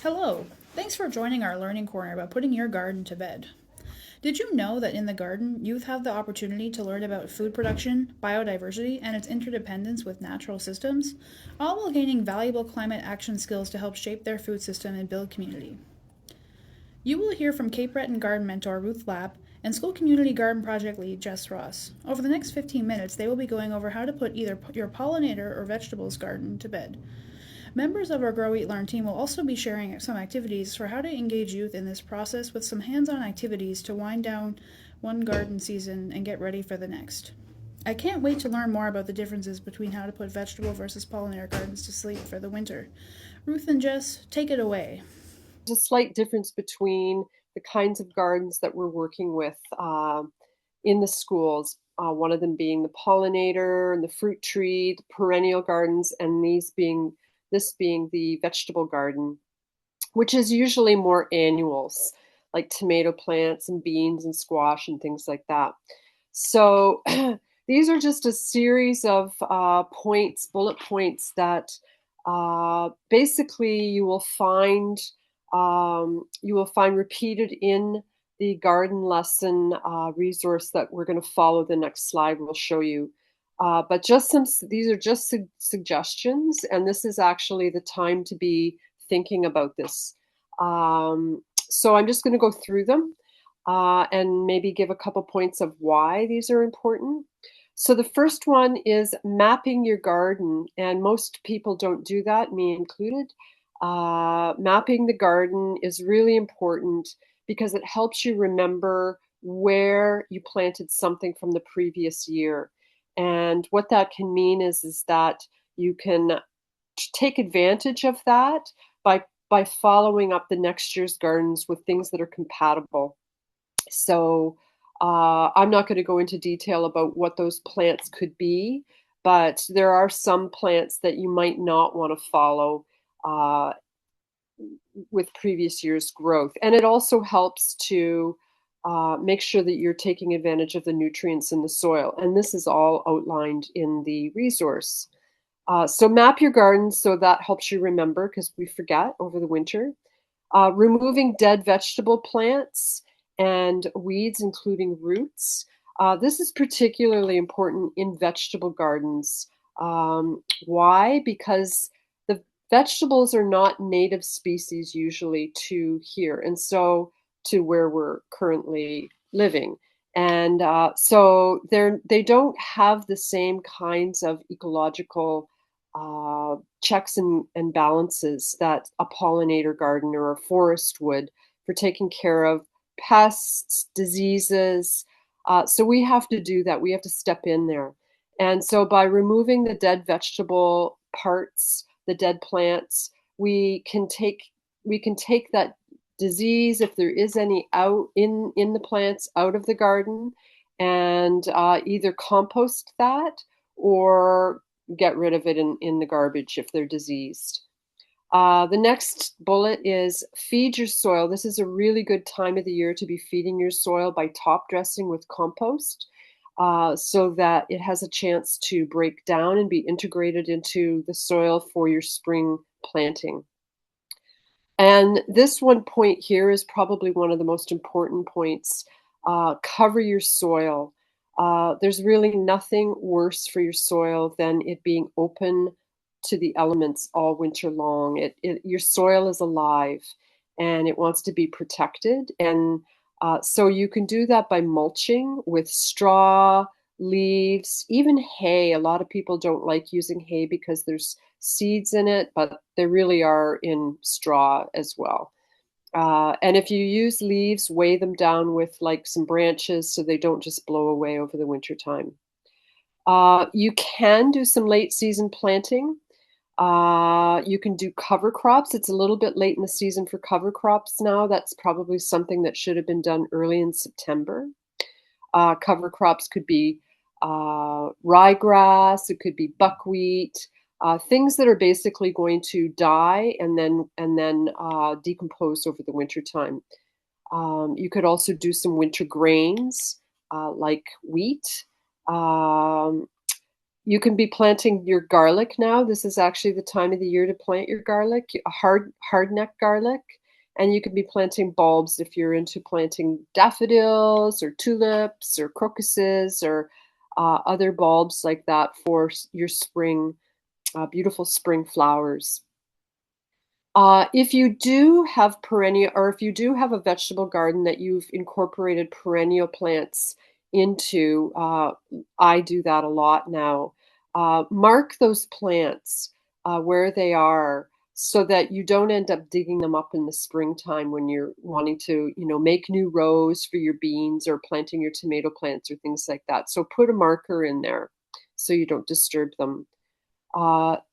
Hello! Thanks for joining our learning corner about putting your garden to bed. Did you know that in the garden, youth have the opportunity to learn about food production, biodiversity, and its interdependence with natural systems, all while gaining valuable climate action skills to help shape their food system and build community? You will hear from Cape Breton garden mentor Ruth Lapp and school community garden project lead Jess Ross. Over the next 15 minutes, they will be going over how to put either your pollinator or vegetables garden to bed. Members of our Grow Eat Learn team will also be sharing some activities for how to engage youth in this process with some hands-on activities to wind down one garden season and get ready for the next. I can't wait to learn more about the differences between how to put vegetable versus pollinator gardens to sleep for the winter. Ruth and Jess, take it away. There's a slight difference between the kinds of gardens that we're working with in the schools. One of them being the pollinator and the fruit tree, the perennial gardens, and this being the vegetable garden, which is usually more annuals, like tomato plants and beans and squash and things like that. So these are just a series of bullet points that basically you will find repeated in the garden lesson resource that we're going to follow. The next slide will show you. But these are just suggestions, and this is actually the time to be thinking about this. So I'm just going to go through them and maybe give a couple points of why these are important. So the first one is mapping your garden, and most people don't do that, me included. Mapping the garden is really important because it helps you remember where you planted something from the previous year. And what that can mean is that you can take advantage of that by following up the next year's gardens with things that are compatible. So I'm not going to go into detail about what those plants could be, but there are some plants that you might not want to follow with previous year's growth. And it also helps to make sure that you're taking advantage of the nutrients in the soil. And this is all outlined in the resource. So map your garden so that helps you remember, because we forget over the winter. Removing dead vegetable plants and weeds, including roots. This is particularly important in vegetable gardens. Why? Because the vegetables are not native species usually to here, and so to where we're currently living. And so they don't have the same kinds of ecological checks and balances that a pollinator garden or a forest would for taking care of pests, diseases. So we have to do that. We have to step in there. And so by removing the dead vegetable parts, the dead plants, we can take that disease, if there is any, out in the plants, out of the garden, and either compost that or get rid of it in the garbage if they're diseased. The next bullet is feed your soil. This is a really good time of the year to be feeding your soil by top dressing with compost so that it has a chance to break down and be integrated into the soil for your spring planting. And this one point here is probably one of the most important points. Cover your soil. There's really nothing worse for your soil than it being open to the elements all winter long. Your soil is alive and it wants to be protected. And so you can do that by mulching with straw, leaves, even hay. A lot of people don't like using hay because there's seeds in it, but they really are in straw as well. And if you use leaves, weigh them down with like some branches so they don't just blow away over the winter time. You can do some late season planting. You can do cover crops. It's a little bit late in the season for cover crops now. That's probably something that should have been done early in September. Cover crops could be ryegrass, it could be buckwheat, things that are basically going to die and then decompose over the winter time. You could also do some winter grains like wheat. You can be planting your garlic now. This is actually the time of the year to plant your garlic, hardneck garlic. And you can be planting bulbs if you're into planting daffodils or tulips or crocuses or other bulbs like that for your spring, beautiful spring flowers. If you do have perennial, or if you do have a vegetable garden that you've incorporated perennial plants into, I do that a lot now. Mark those plants where they are so that you don't end up digging them up in the springtime when you're wanting to, make new rows for your beans or planting your tomato plants or things like that. So put a marker in there so you don't disturb them.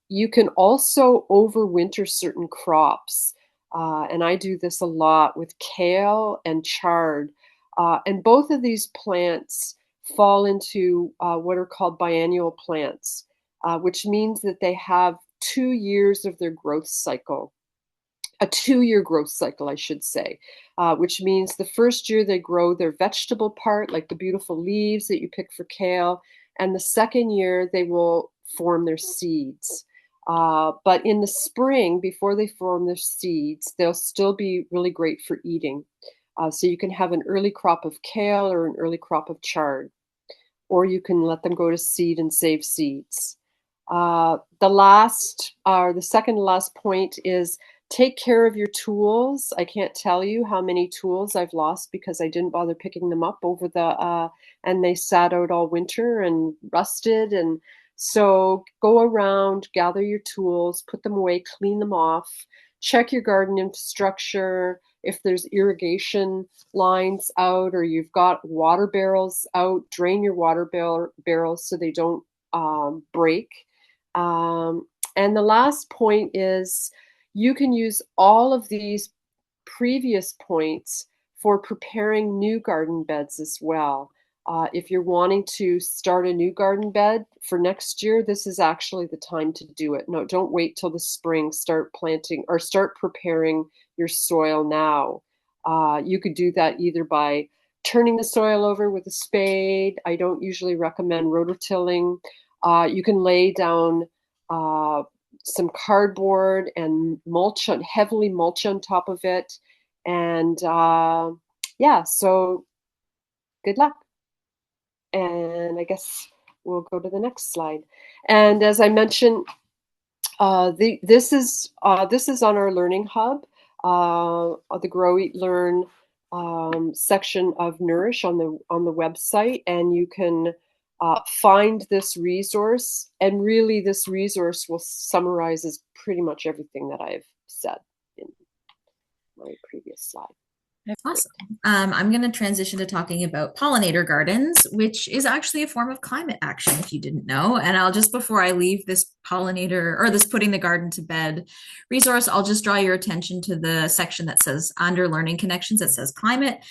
You can also overwinter certain crops. And I do this a lot with kale and chard. And both of these plants fall into what are called biennial plants, which means that they have 2 years of their growth cycle. A 2 year growth cycle, I should say, which means the first year they grow their vegetable part, like the beautiful leaves that you pick for kale, and the second year they will form their seeds. But in the spring, before they form their seeds, they'll still be really great for eating. So you can have an early crop of kale or an early crop of chard, or you can let them go to seed and save seeds. The second to last point is take care of your tools. I can't tell you how many tools I've lost because I didn't bother picking them up and they sat out all winter and rusted. And so go around, gather your tools, put them away, clean them off, check your garden infrastructure. If there's irrigation lines out or you've got water barrels out, drain your water barrels so they don't break. And the last point is you can use all of these previous points for preparing new garden beds as well. If you're wanting to start a new garden bed for next year, this is actually the time to do it. No, don't wait till the spring. Start planting or start preparing your soil now. You could do that either by turning the soil over with a spade. I don't usually recommend rototilling. You can lay down some cardboard and heavily mulch on top of it. And yeah, so good luck. And I guess we'll go to the next slide. And as I mentioned, this is on our Learning Hub, the Grow, Eat, Learn section of Nourish on the website, and you can find this resource. And really, this resource will summarizes pretty much everything that I've said in my previous slide. Awesome. I'm going to transition to talking about pollinator gardens, which is actually a form of climate action, if you didn't know. And I'll just, before I leave this pollinator or this putting the garden to bed resource, I'll just draw your attention to the section that says under learning connections, that says climate.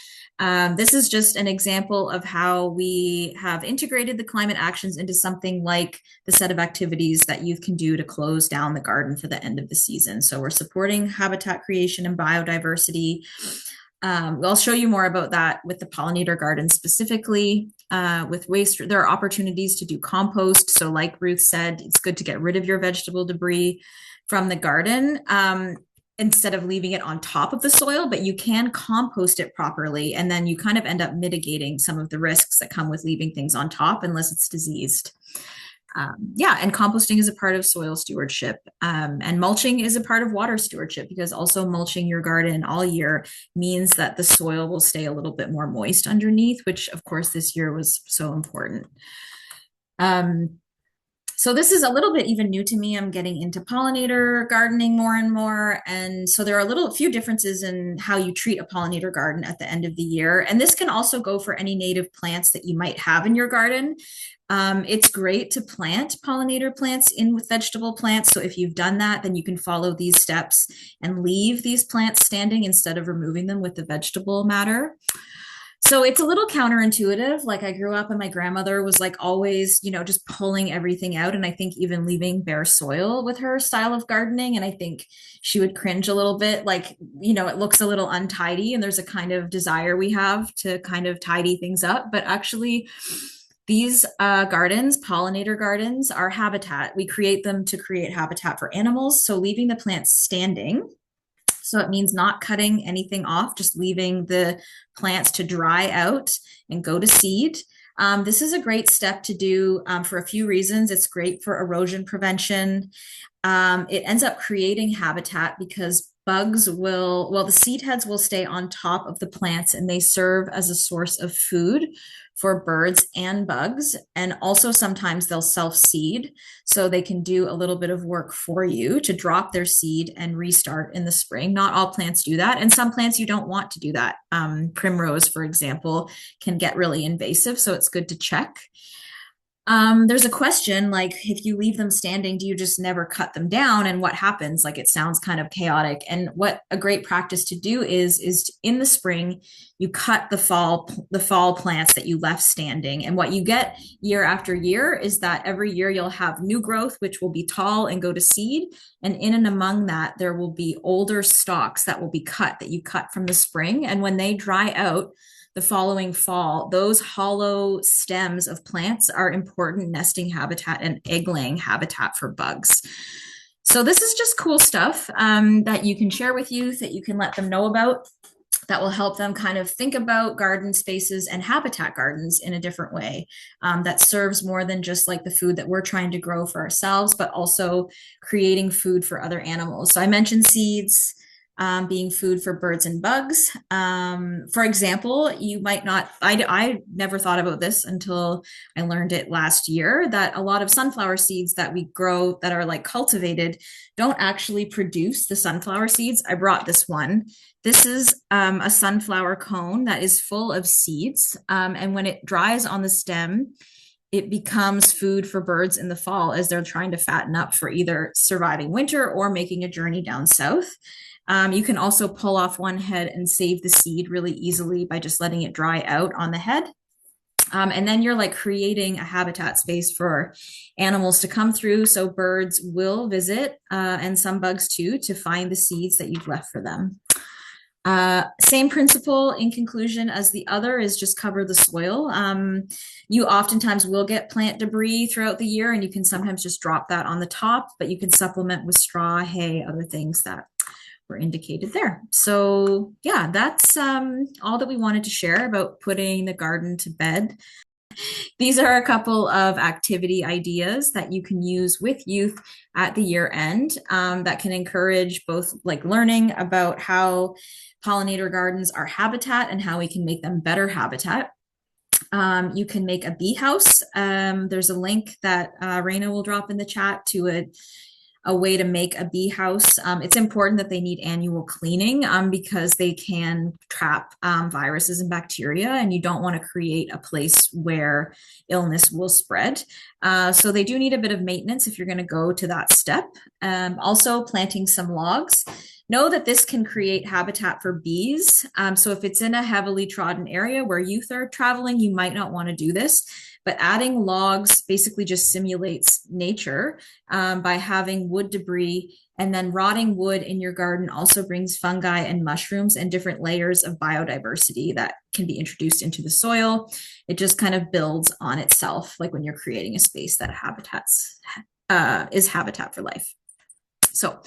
This is just an example of how we have integrated the climate actions into something like the set of activities that youth can do to close down the garden for the end of the season. So we're supporting habitat creation and biodiversity. I'll show you more about that with the pollinator garden specifically. With waste, there are opportunities to do compost. So like Ruth said, it's good to get rid of your vegetable debris from the garden instead of leaving it on top of the soil, but you can compost it properly. And then you kind of end up mitigating some of the risks that come with leaving things on top unless it's diseased. And composting is a part of soil stewardship, and mulching is a part of water stewardship, because also mulching your garden all year means that the soil will stay a little bit more moist underneath, which of course this year was so important. So this is a little bit even new to me. I'm getting into pollinator gardening more and more. And so there are a few differences in how you treat a pollinator garden at the end of the year. And this can also go for any native plants that you might have in your garden. It's great to plant pollinator plants in with vegetable plants. So if you've done that, then you can follow these steps and leave these plants standing instead of removing them with the vegetable matter. So it's a little counterintuitive. Like, I grew up and my grandmother was like always, just pulling everything out. And I think even leaving bare soil with her style of gardening. And I think she would cringe a little bit, like, it looks a little untidy, and there's a kind of desire we have to kind of tidy things up. But actually, These gardens, pollinator gardens, are habitat. We create them to create habitat for animals. So leaving the plants standing. So it means not cutting anything off, just leaving the plants to dry out and go to seed. This is a great step to do for a few reasons. It's great for erosion prevention. It ends up creating habitat because the seed heads will stay on top of the plants and they serve as a source of food for birds and bugs. And also sometimes they'll self-seed, so they can do a little bit of work for you to drop their seed and restart in the spring. Not all plants do that. And some plants you don't want to do that. Primrose, for example, can get really invasive, so it's good to check. There's a question like, if you leave them standing, do you just never cut them down? And what happens? Like, it sounds kind of chaotic. And what a great practice to do is in the spring, you cut the fall plants that you left standing. And what you get year after year is that every year you'll have new growth, which will be tall and go to seed. And in and among that, there will be older stalks that will be cut, that you cut from the spring. And when they dry out, the following fall, those hollow stems of plants are important nesting habitat and egg-laying habitat for bugs. So this is just cool stuff that you can share with youth, that you can let them know about, that will help them kind of think about garden spaces and habitat gardens in a different way, that serves more than just like the food that we're trying to grow for ourselves, but also creating food for other animals. So I mentioned seeds, being food for birds and bugs. For example, you might not, I never thought about this until I learned it last year, that a lot of sunflower seeds that we grow that are like cultivated don't actually produce the sunflower seeds. I brought this one. This is a sunflower cone that is full of seeds. And when it dries on the stem, it becomes food for birds in the fall as they're trying to fatten up for either surviving winter or making a journey down south. You can also pull off one head and save the seed really easily by just letting it dry out on the head. And then you're like creating a habitat space for animals to come through. So birds will visit, and some bugs too, to find the seeds that you've left for them. Same principle in conclusion as the other is just cover the soil. You oftentimes will get plant debris throughout the year, and you can sometimes just drop that on the top, but you can supplement with straw, hay, other things that were indicated there. So yeah, that's all that we wanted to share about putting the garden to bed. These are a couple of activity ideas that you can use with youth at the year end, that can encourage both like learning about how pollinator gardens are habitat and how we can make them better habitat. You can make a bee house. There's a link that Raina will drop in the chat to a way to make a bee house. It's important that they need annual cleaning because they can trap viruses and bacteria, and you don't want to create a place where illness will spread. So they do need a bit of maintenance if you're going to go to that step. Also planting some logs. Know that this can create habitat for bees. So if it's in a heavily trodden area where youth are traveling, you might not want to do this. But adding logs basically just simulates nature by having wood debris, and then rotting wood in your garden also brings fungi and mushrooms and different layers of biodiversity that can be introduced into the soil. It just kind of builds on itself, like when you're creating a space that is habitat for life. So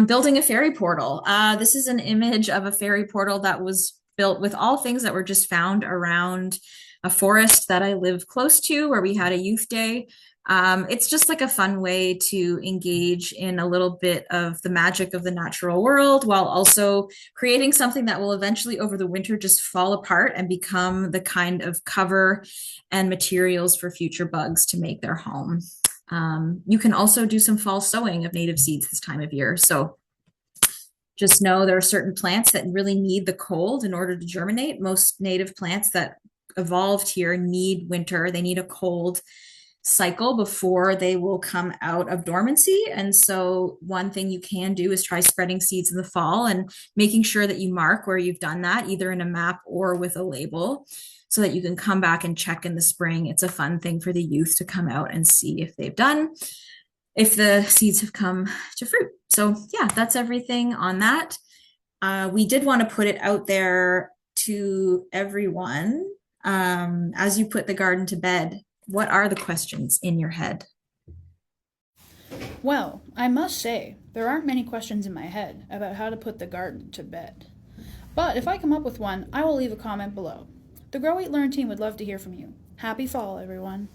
building a fairy portal. This is an image of a fairy portal that was built with all things that were just found around a forest that I live close to, where we had a youth day. It's just like a fun way to engage in a little bit of the magic of the natural world, while also creating something that will eventually over the winter just fall apart and become the kind of cover and materials for future bugs to make their home. You can also do some fall sowing of native seeds this time of year. So just know there are certain plants that really need the cold in order to germinate. Most native plants that evolved here need winter. They need a cold cycle before they will come out of dormancy. And so one thing you can do is try spreading seeds in the fall and making sure that you mark where you've done that, either in a map or with a label, so that you can come back and check in the spring. It's a fun thing for the youth to come out and see if the seeds have come to fruit. So yeah, that's everything on that. We did want to put it out there to everyone As you put the garden to bed, what are the questions in your head? Well, I must say, there aren't many questions in my head about how to put the garden to bed. But if I come up with one, I will leave a comment below. The Grow Eat Learn team would love to hear from you. Happy fall, everyone.